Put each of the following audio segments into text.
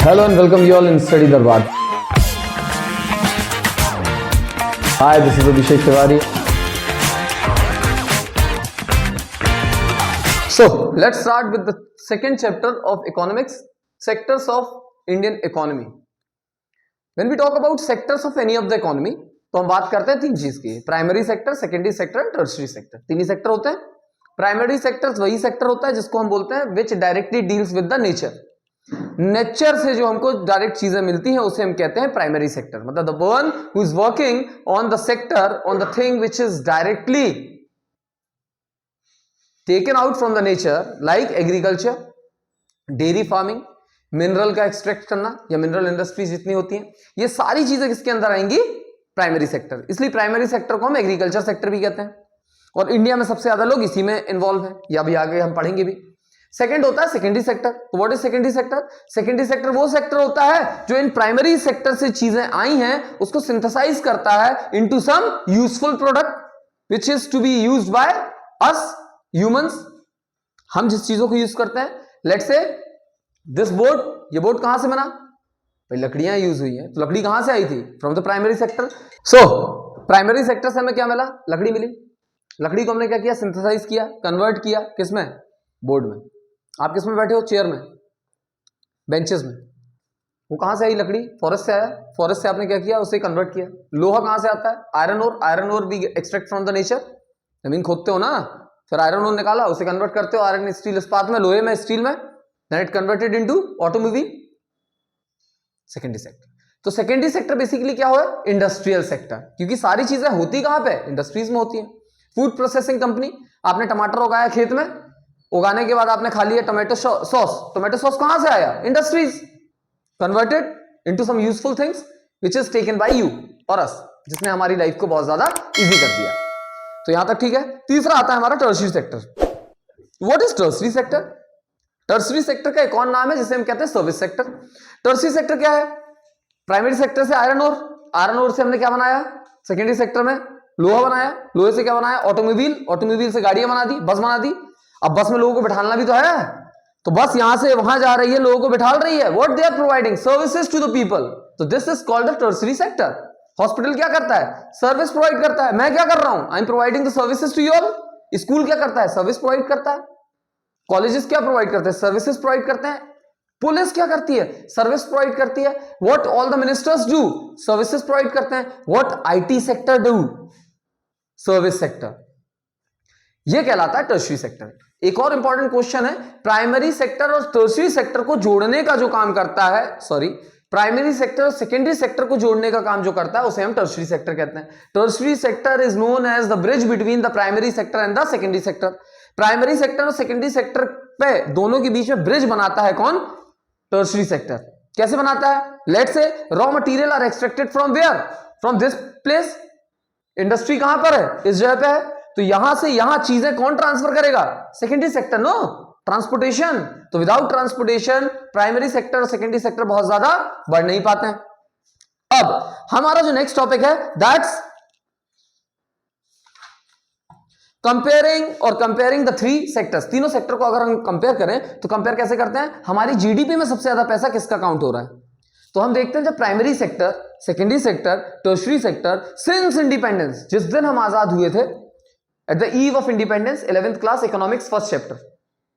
Hello and welcome you all in Study Darbar. Hi, this is Abhishek Tiwari. So, let's start with the second chapter of economics, sectors of Indian economy. When we talk about sectors of any of the economy, तो हम बात करते हैं तीन चीज की, primary sector, secondary sector and tertiary sector. तीन ही sector होते हैं. प्राइमरी सेक्टर वही सेक्टर होता है जिसको हम बोलते हैं विच directly deals with the nature. Nature से जो हमको डायरेक्ट चीजें मिलती हैं उसे हम कहते हैं प्राइमरी सेक्टर. मतलब the one who is working on the sector on the thing which is directly taken out from the nature, like agriculture, dairy farming, mineral का एक्सट्रैक्ट करना या मिनरल इंडस्ट्रीज जितनी होती हैं, ये सारी चीजें किसके अंदर आएंगी? Primary sector. इसलिए प्राइमरी सेक्टर को हम एग्रीकल्चर सेक्टर भी कहते हैं और इंडिया में सबसे ज्यादा लोग इसी में इन्वॉल्व हैं, या अभी आगे हम पढ़ेंगे भी. सेकंड होता है सेकेंडरी सेक्टर. तो what is secondary sector? Secondary sector वो सेक्टर होता है जो इन प्राइमरी सेक्टर से चीजें आई हैं उसको सिंथेसाइज करता है into some useful product which is to be used by us humans. हम जिस चीजों को यूज करते हैं, लेट्स से दिस बोर्ड, ये बोर्ड कहां से बना? भाई लकड़ियां यूज हुई हैं. तो लकड़ी कहां से आई थी? From the primary sector. So primary sector से हमें क्या मिला? लकड़ी मिली. लकड़ी को हमने क्या किया? सिंथेसाइज किया, कन्वर्ट किया. किसमें? बोर्ड में. आप किसमें बैठे हो? चेयर में, बेंचेस में. वो कहां से आई? लकड़ी फॉरेस्ट से आया. फॉरेस्ट से आपने क्या किया? उसे कन्वर्ट किया. लोहा कहां से आता है? Iron ore. आयरन ओर भी एक्सट्रैक्ट फ्रॉम द नेचर. जमीन खोदते हो ना, फिर आयरन ओर निकाला, उसे कन्वर्ट करते हो आयरन स्टील इस्पात में, लोहे में, स्टील में, then it converted into automobile. Secondary sector. तो सेकेंडरी सेक्टर बेसिकली क्या हुआ? Industrial sector. क्योंकि सारी चीजें होती कहां पे? इंडस्ट्रीज में होती हैं. फूड प्रोसेसिंग कंपनी, आपने टमाटर उगाया खेत में, उगाने के बाद आपने खा लिया टोमेटो सॉस. टोमेटो सॉस कहां से आया? Industries. Converted into some useful things which is taken by you और अस, जिसने हमारी लाइफ को बहुत ज्यादा इजी कर दिया. तो यहां तक ठीक है. तीसरा आता है हमारा tertiary sector. What is tertiary sector? Tertiary sector का एक और नाम है जिसे हम कहते हैं सर्विस सेक्टर. टर्शियरी सेक्टर क्या है? प्राइमरी सेक्टर से आयरन ओर, आयरन ओर से हमने क्या बनाया? सेकेंडरी सेक्टर में लोहा बनाया. लोहे से क्या बनाया? ऑटोमोबाइल. ऑटोमोबाइल से गाड़ियां बना दी, बस बना दी. अब बस में लोगों को बिठालना भी तो है, तो बस यहां से वहां जा रही है, लोगों को बिठाल रही है. What they are providing? Services to the people. तो this is called the tertiary sector. Hospital क्या करता है? सर्विस प्रोवाइड करता है. मैं क्या कर रहा हूं? I am providing the services to you all. School क्या करता है? सर्विस प्रोवाइड करता है. कॉलेजेस क्या प्रोवाइड करते हैं? सर्विसेज प्रोवाइड करते हैं. पुलिस क्या करती है? सर्विस प्रोवाइड करती है. What all the ministers do? Services provide करते हैं. What IT sector do? Service sector. यह कहलाता है टर्शियरी सेक्टर. एक और इंपॉर्टेंट क्वेश्चन है, प्राइमरी सेक्टर और टर्शियरी सेक्टर को जोड़ने का जो काम करता है, प्राइमरी सेक्टर और सेकेंडरी सेक्टर को जोड़ने का काम जो करता है उसे हम टर्शियरी सेक्टर कहते हैं. Tertiary sector is known as the bridge between the primary sector and the secondary sector. Primary sector और सेकेंडरी सेक्टर पे दोनों के बीच में ब्रिज बनाता है कौन? Tertiary sector. कैसे बनाता है? Let's say raw material are extracted from where? From this place. Industry कहां पर है? इस जगह पे है. तो यहां से यहां चीजें कौन ट्रांसफर करेगा? Secondary sector. No, transportation. तो विदाउट ट्रांसपोर्टेशन प्राइमरी सेक्टर और सेकेंडरी सेक्टर बहुत ज्यादा बढ़ नहीं पाते हैं. अब हमारा जो नेक्स्ट टॉपिक है that's comparing the three sectors. तीनों सेक्टर को अगर हम कंपेयर करें तो कंपेयर कैसे करते हैं? हमारी जीडीपी में सबसे ज्यादा पैसा किसका काउंट हो रहा है? तो हम देखते हैं जब primary sector, secondary sector, tertiary sector, since independence, जिस दिन हम आजाद हुए थे, at the eve of independence, 11th class economics first chapter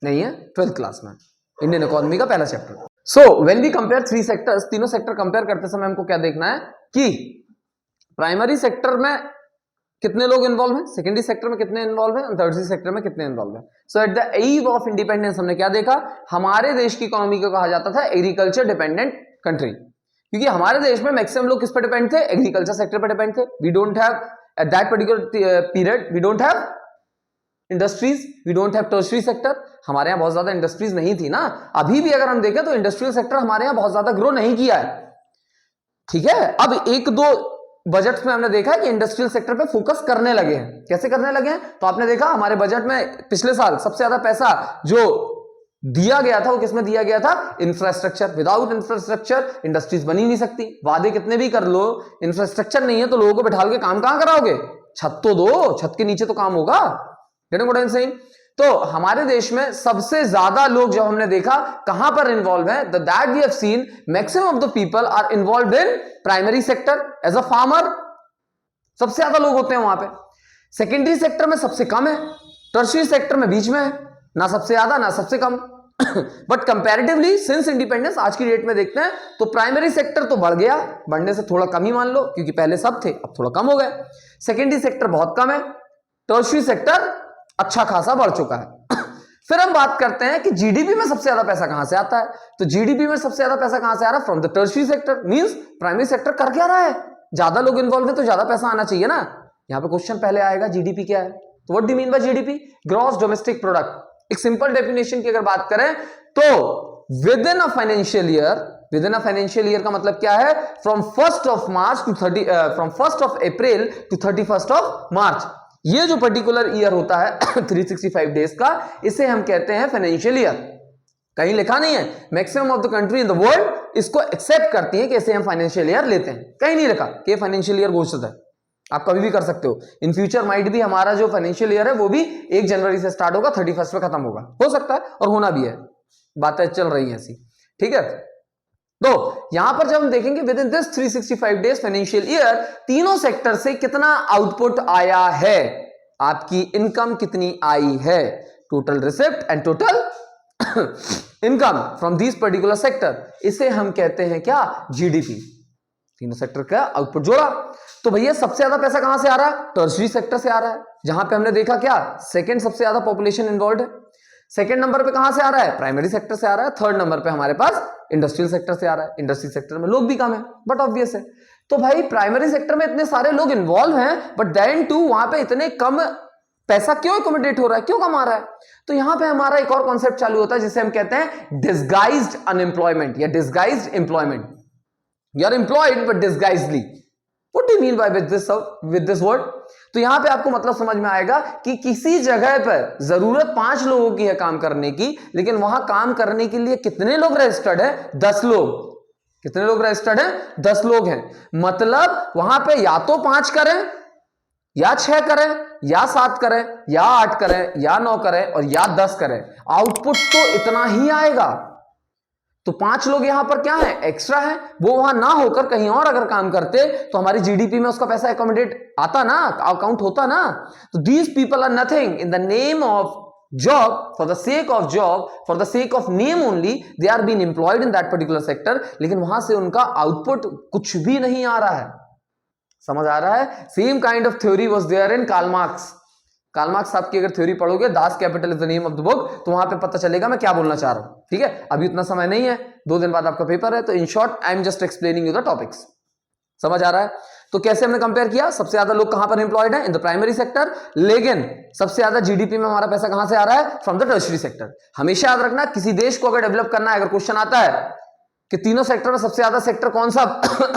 नहीं है, 12th क्लास में इंडियन इकोनॉमी का पहला chapter. So when we compare three sectors, तीनों सेक्टर कंपेयर करते समय हमको क्या देखना है कि प्राइमरी सेक्टर में कितने लोग इन्वॉल्व हैं, सेकेंडरी सेक्टर में कितने इन्वॉल्व हैं, टर्शियरी सेक्टर में कितने इन्वॉल्व हैं. So at the eve of independence हमने क्या देखा? हमारे देश की इकोनॉमी को कहा जाता था एग्रीकल्चर डिपेंडेंट कंट्री, क्योंकि हमारे देश में मैक्सिमम लोग किस पर डिपेंड थे? एग्रीकल्चर सेक्टर पर डिपेंड थे. We don't have at that particular period, we don't have industries, we don't have tertiary sector. हमारे यहां बहुत ज्यादा इंडस्ट्रीज नहीं थी ना. अभी भी अगर हम देखें तो इंडस्ट्रियल सेक्टर हमारे यहां बहुत ज्यादा ग्रो नहीं किया है. ठीक है. अब एक दो बजट में हमने देखा कि इंडस्ट्रियल सेक्टर पे फोकस करने लगे हैं. कैसे करने लगे हैं? तो आपने देखा हमारे बजट में पिछले साल सबसे ज्यादा पैसा जो दिया गया था वो किसमें दिया गया था? इंफ्रास्ट्रक्चर. विदाउट इंफ्रास्ट्रक्चर इंडस्ट्रीज बनी नहीं सकती. वादे कितने भी कर लो, इंफ्रास्ट्रक्चर नहीं है तो लोगों को बैठा के काम कहां कराओगे? छत तो दो, छत के नीचे तो काम होगा. तो हमारे देश में सबसे ज्यादा लोग जब हमने देखा कहां पर इन्वॉल्व है, that we have seen maximum of the people are involve in primary sector as a farmer, सबसे ज्यादा लोग होते हैं वहां पे। सेकेंडरी सेक्टर में सबसे कम है, टर्शियरी सेक्टर में बीच में है, ना सबसे ज्यादा ना सबसे कम। बट कंपैरेटिवली सिंस इंडिपेंडेंस आज की डेट में देखते हैं तो प्राइमरी सेक्टर तो बढ़ गया, बढ़ने से थोड़ा कम ही मान लो क्योंकि पहले सब थे अब थोड़ा कम हो गए। सेकेंडरी सेक्टर बहुत कम है, टर्शियरी सेक्टर अच्छा खासा बढ़ चुका है। फिर हम बात करते हैं कि जीडीपी में सबसे ज्यादा पैसा कहां से आता है, तो जीडीपी में सबसे ज्यादा पैसा कहां से आ रहा है, from the tertiary sector. Means primary sector कर क्या रहा है, ज्यादा लोग इन्वॉल्व है तो ज्यादा पैसा आना चाहिए ना। यहां पे क्वेश्चन पहले आएगा जीडीपी क्या है, तो what do mean by GDP, gross domestic product. एक सिंपल डेफिनेशन की अगर बात करें तो within a financial year, within a financial year का मतलब क्या है, from 1st of March to 30 from 1st of April to 31st of March, ये जो पर्टिकुलर ईयर होता है 365 डेज का, इसे हम कहते हैं फाइनेंशियल ईयर। कहीं लिखा नहीं है, maximum of the country in the world इसको एक्सेप्ट करती है कि इसे हम फाइनेंशियल ईयर लेते हैं, कहीं नहीं लिखा कि फाइनेंशियल ईयर घोषित है। आप कभी भी कर सकते हो, इन फ्यूचर माइट भी हमारा जो फाइनेंशियल ईयर है वो भी 1 जनवरी से स्टार्ट होगा, 31 पे खत्म होगा, हो सकता है और होना भी है, बातें चल रही हैं ऐसी, ठीक है। तो यहां पर जब हम देखेंगे with in this 365 days financial year, तीनों सेक्टर से कितना आउटपुट आया है, आपकी इनकम कितनी आई है, total receipt and total income from this particular sector, इसे हम कहते हैं क्या, जीडीपी। तीनों सेक्टर का आउटपुट जोड़ा, तो भैया सबसे ज्यादा पैसा कहां से आ रहा है, टर्शियरी सेक्टर से आ रहा है, जहां पे हमने देखा क्या, सेकंड सबसे ज्यादा पॉपुलेशन इन्वॉल्व है। सेकंड नंबर पे कहां से आ रहा है, प्राइमरी सेक्टर से आ रहा है। थर्ड नंबर पे हमारे पास इंडस्ट्रियल सेक्टर से आ रहा है, इंडस्ट्रियल सेक्टर में लोग भी कम है, बट ऑब्वियस है। तो भाई प्राइमरी सेक्टर में इतने सारे लोग इन्वॉल्व हैं, बट देन टू वहां पे इतने कम पैसा क्यों एकोमोडेट हो रहा है, क्यों कम आ रहा है, तो यहां पे हमारा एक और कॉन्सेप्ट चालू होता है जिसे हम कहते हैं डिस्गाइज्ड अनएम्प्लॉयमेंट या disguised employment. You are employed but disguisedly, what do you mean by with this word. तो यहां पे आपको मतलब समझ में आएगा कि किसी जगह पर जरूरत 5 लोगों की है काम करने की, लेकिन वहां काम करने के लिए कितने लोग रजिस्टर्ड है, 10 लोग। कितने लोग रजिस्टर्ड हैं, 10 लोग हैं। मतलब वहां पे या तो 5 करें या 6 करें या 7 करें या 8 करें या 9 करें और या 10 करें, आउटपुट तो इतना ही आएगा। तो 5 लोग यहां पर क्या है, एक्स्ट्रा है, वो वहां ना होकर कहीं और अगर काम करते तो हमारी जीडीपी में उसका पैसा एकोमोडेट आता ना, अकाउंट होता ना। तो these people are nothing in the name of job, for the sake of job, for the sake of name only, they are being employed in that particular sector, लेकिन वहां से उनका आउटपुट कुछ भी नहीं आ रहा है। समझ आ रहा है, same kind of theory was there in Karl Marx. Karl Marx आपकी अगर थ्योरी पढ़ोगे, Das Kapital is the name of the book, तो वहां पे पता चलेगा मैं क्या बोलना चाह रहा हूं, ठीक है। अभी उतना समय नहीं है, 2 दिन बाद आपका पेपर है, तो in short I am just explaining you the topics. समझ आ रहा है। तो कैसे हमने कंपेयर किया, सबसे ज्यादा लोग कहां पर एम्प्लॉयड है, इन द प्राइमरी सेक्टर, लेकिन सबसे ज्यादा जीडीपी में हमारा पैसा कहां से आ रहा है, फ्रॉम द टर्शियरी सेक्टर। हमेशा याद रखना, किसी देश को अगर डेवलप करना है, अगर क्वेश्चन आता है कि तीनों सेक्टर में सबसे ज्यादा सेक्टर कौन सा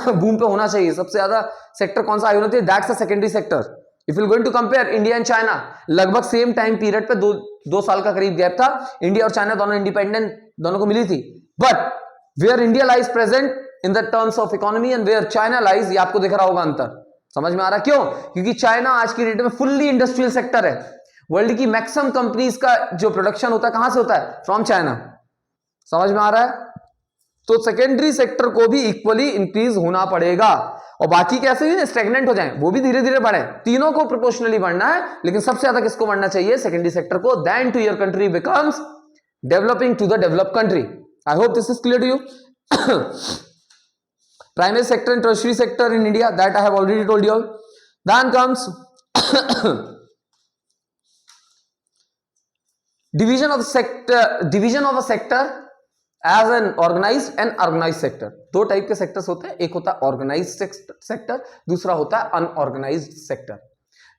बूम पे होना चाहिए, सबसे ज्यादा सेक्टर कौन सा होना चाहिए, that's the secondary sector. If you going to compare India and China, लगभग सेम टाइम पीरियड पे 2 साल का करीब गैप था, इंडिया और चाइना दोनों इंडिपेंडेंट दोनों को मिली थी, but where India lies present in the terms of economy and where China lies, ये आपको दिख रहा होगा अंतर। समझ में आ रहा, क्यों, क्योंकि चाइना आज की डेट में फुल्ली इंडस्ट्रियल सेक्टर है। वर्ल्ड की मैक्सिमम कंपनीज का जो प्रोडक्शन होता है कहां से होता है, फ्रॉम चाइना। समझ में आ रहा है। तो सेकेंडरी सेक्टर को भी इक्वली इंक्रीज होना पड़ेगा, और बाकी कैसे भी स्टैग्नेंट हो जाएं, वो भी धीरे धीरे बढ़े, तीनों को प्रोपोर्शनली बढ़ना है, लेकिन सबसे ज्यादा किसको बढ़ना चाहिए, सेकेंडरी सेक्टर को, then to your country becomes developing to the developed country. I hope this is clear to you. Primary sector and tertiary sector in India, that I have already told you all. Then comes division of a sector as an organized and unorganized sector. 2 type के sectors होते हैं, एक होता है organised sector, दूसरा होता है unorganised sector.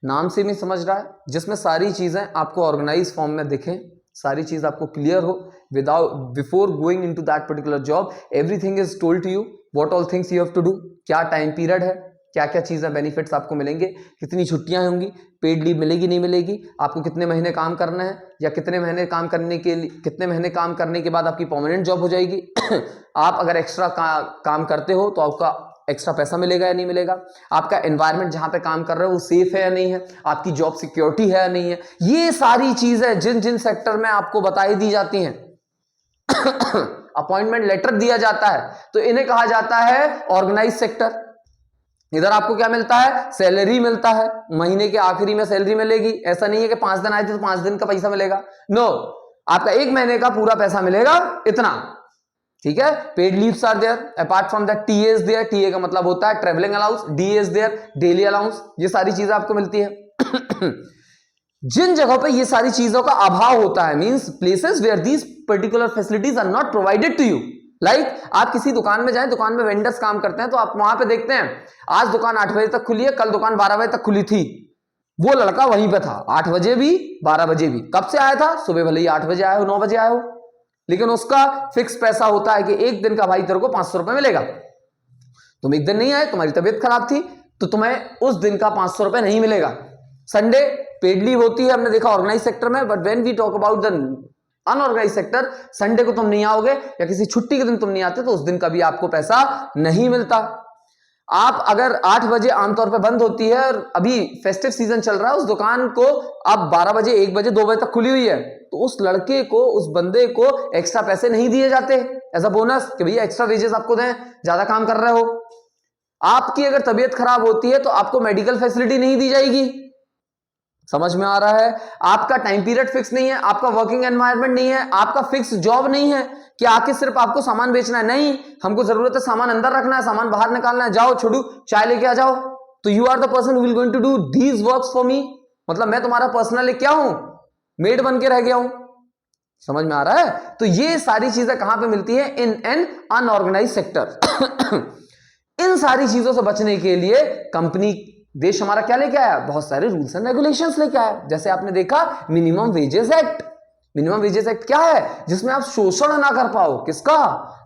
नाम से भी समझ रहा है, जिसमें सारी चीजें आपको ऑर्गेनाइज फॉर्म में दिखें, सारी चीज आपको क्लियर हो, without before going into that particular job everything is told to you, what all things you have to do, क्या टाइम पीरियड है, क्या क्या चीजें बेनिफिट्स आपको मिलेंगे, कितनी छुट्टियां होंगी, पेड लीव मिलेगी नहीं मिलेगी, आपको कितने महीने काम करना है, या कितने महीने काम करने के बाद आपकी परमानेंट जॉब हो जाएगी। आप अगर एक्स्ट्रा काम करते हो तो आपका एक्स्ट्रा पैसा मिलेगा या नहीं मिलेगा, आपका एनवायरनमेंट जहां पे काम कर रहे हो वो सेफ है या नहीं है, आपकी जॉब सिक्योरिटी है या नहीं है, ये सारी चीजें जिन जिन सेक्टर में आपको बताई दी जाती हैं अपॉइंटमेंट लेटर दिया जाता है, तो इन्हें कहा जाता है ऑर्गेनाइज सेक्टर। इधर आपको क्या मिलता है, सैलरी मिलता है, महीने के आखिरी में सैलरी मिलेगी, ऐसा नहीं है कि 5 दिन आए थे तो 5 दिन का पैसा मिलेगा, नो, आपका 1 महीने का पूरा पैसा मिलेगा इतना, ठीक है। Paid leaves are there, apart from that TA is there, TA का मतलब होता है travelling allowance, D is there, daily allowance, ये सारी चीजें आपको मिलती है। जिन जगहों पे ये सारी चीजों का अभाव होता है, means places where these particular facilities are not provided to you, like आप किसी दुकान में जाएं, दुकान में वेंडर्स काम करते हैं, तो आप वहां पे देखते हैं आज दुकान 8 बजे तक खुली है, कल दुकान 12 बजे तक खुली थी, वो लड़का वहीं पे था 8 बजे भी 12 बजे भी, कब से आया था, सुबह भले ही 8 बजे आए हो 9 बजे आए हो, लेकिन उसका फिक्स पैसा होता है कि एक दिन का भाई तेरे को 500 रुपए मिलेगा। तुम एक दिन नहीं आए, तुम्हारी तबीयत खराब थी, तो तुम्हें उस दिन का 500 रुपए नहीं मिलेगा। संडे पेड लीव होती है, हमने देखा ऑर्गेनाइज सेक्टर में, but when we talk about the unorganise sector, Sunday को तुम नहीं आओगे या किसी छुट्टी के दिन तुम नहीं आते तो उस दिन का भी आपको पैसा नहीं मिलता। आप अगर 8 बजे आमतौर पर बंद होती है और अभी फेस्टिव सीजन चल रहा है, उस दुकान को अब 12 बजे 1 बजे 2 बजे तक खुली हुई है, तो उस लड़के को, उस बंदे को एक्स्ट्रा पैसे नहीं दिए जाते एज अ बोनस कि भैया एक्स्ट्रा वेजेस आपको दें, ज्यादा काम कर रहे हो। आपकी अगर तबीयत खराब होती है तो आपको मेडिकल फैसिलिटी नहीं दी जाएगी, समझ में आ रहा है। आपका टाइम पीरियड फिक्स नहीं है, आपका वर्किंग एनवायरनमेंट नहीं है, आपका फिक्स जॉब नहीं है कि आके सिर्फ आपको सामान बेचना है, नहीं, हमको जरूरत है सामान अंदर रखना है, सामान बाहर निकालना है, जाओ छोड़ू चाय लेके आ जाओ, तो you are the person who will going to do these works for me, मतलब मैं तुम्हारा पर्सनली क्या हूं, मेड बन के रह गया हूं, समझ में आ रहा है। तो ये सारी चीजें कहां पे मिलती है, इन एन अनऑर्गेनाइज सेक्टर। इन सारी चीजों से बचने के लिए कंपनी, देश हमारा क्या लेके आया, बहुत सारे रूल्स एंड रेगुलेशंस लेके आया, जैसे आपने देखा minimum wages act. Minimum wages act क्या है, जिसमें आप शोषण ना कर पाओ, किसका,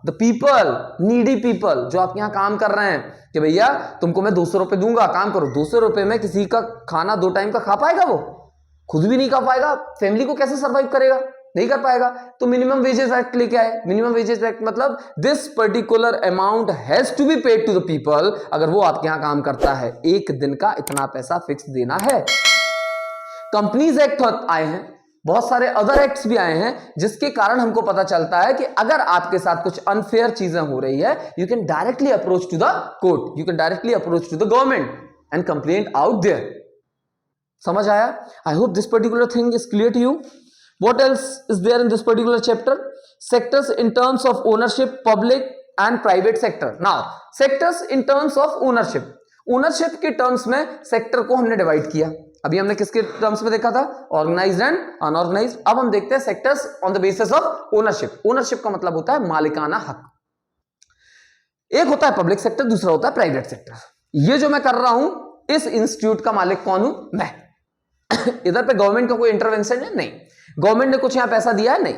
द पीपल, नीडी पीपल, जो आप यहां काम कर रहे हैं, कि भैया तुमको मैं 200 रुपए दूंगा, काम करो, 200 रुपए में किसी का खाना 2 टाइम का खा पाएगा, वो खुद भी नहीं खा पाएगा, फैमिली को कैसे सर्वाइव करेगा, नहीं कर पाएगा। तो मिनिमम वेजेस एक्ट लेके आए। मिनिमम वेजेस एक्ट मतलब this particular amount has to be paid to the people, अगर वो आपके यहां काम करता है, एक दिन का इतना पैसा फिक्स देना है। कंपनीज एक्ट आए हैं, बहुत सारे अदर एक्ट्स भी आए हैं, जिसके कारण हमको पता चलता है कि अगर आपके साथ कुछ अनफेयर चीजें हो रही है, you can directly approach to the court, you can directly approach to the government and complaint out there. समझ आया? I hope this particular thing is clear to you. What else is there in this particular chapter? Sectors in terms of ownership, public and private sector. Now, sectors in terms of ownership. Ownership के terms में sector को हमने divide किया। अभी हमने किसके terms में देखा था? Organized and unorganized. अब हम देखते हैं sectors on the basis of ownership. Ownership का मतलब होता है मालिकाना हक। एक होता है public sector, दूसरा होता है private sector. ये जो मैं कर रहा हूं, इस इंस्टीट्यूट का मालिक कौन हूं? मैं। इधर पे गवर्नमेंट का कोई इंटरवेंशन है? नहीं। गवर्नमेंट ने कुछ यहां पैसा दिया है? नहीं।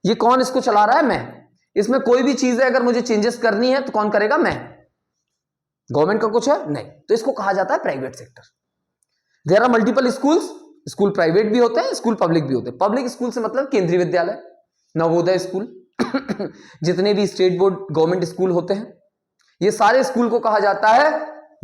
ये कौन इसको चला रहा है? मैं। इसमें कोई भी चीज है अगर मुझे चेंजेस करनी है तो कौन करेगा? मैं। गवर्नमेंट का कुछ है? नहीं। तो इसको कहा जाता है private sector. There are multiple schools, school private भी होते हैं, स्कूल पब्लिक भी होते हैं। पब्लिक स्कूल से मतलब केंद्रीय विद्यालय, नवोदय स्कूल, जितने भी स्टेट बोर्ड गवर्नमेंट स्कूल होते हैं, ये सारे स्कूल को कहा जाता है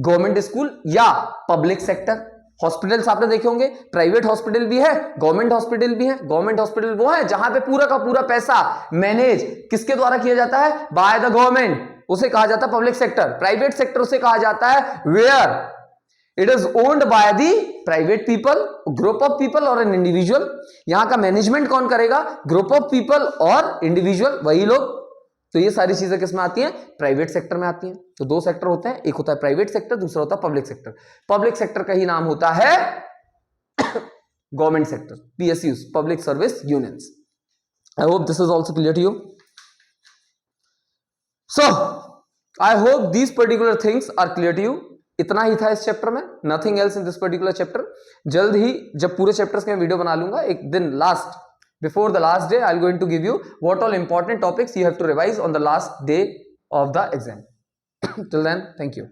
गवर्नमेंट स्कूल या पब्लिक सेक्टर। हॉस्पिटल्स आपने देखे होंगे, प्राइवेट हॉस्पिटल भी है, गवर्नमेंट हॉस्पिटल भी है। गवर्नमेंट हॉस्पिटल वो है जहां पे पूरा का पूरा पैसा मैनेज किसके द्वारा किया जाता है? बाय द गवर्नमेंट, उसे कहा जाता है पब्लिक सेक्टर। प्राइवेट सेक्टर उसे कहा जाता है where it is owned by the private people, group of people और एन इंडिविजुअल। यहां का मैनेजमेंट कौन करेगा? ग्रुप ऑफ पीपल और इंडिविजुअल, वही लोग। तो ये सारी चीजें किसमें आती हैं? प्राइवेट सेक्टर में आती हैं। तो 2 सेक्टर होते हैं, एक होता है प्राइवेट सेक्टर, दूसरा होता है पब्लिक सेक्टर। पब्लिक सेक्टर का ही नाम होता है government sector, PSUs, public service unions. I hope this is also clear to you. So I hope these particular things are clear to you. इतना ही था इस चैप्टर में, nothing else in this particular chapter. जल्द ही जब पूरे chapters के वीडियो बना लूंगा, एक दिन last, before the last day, I'll going to give you what all important topics you have to revise on the last day of the exam. Till then, thank you.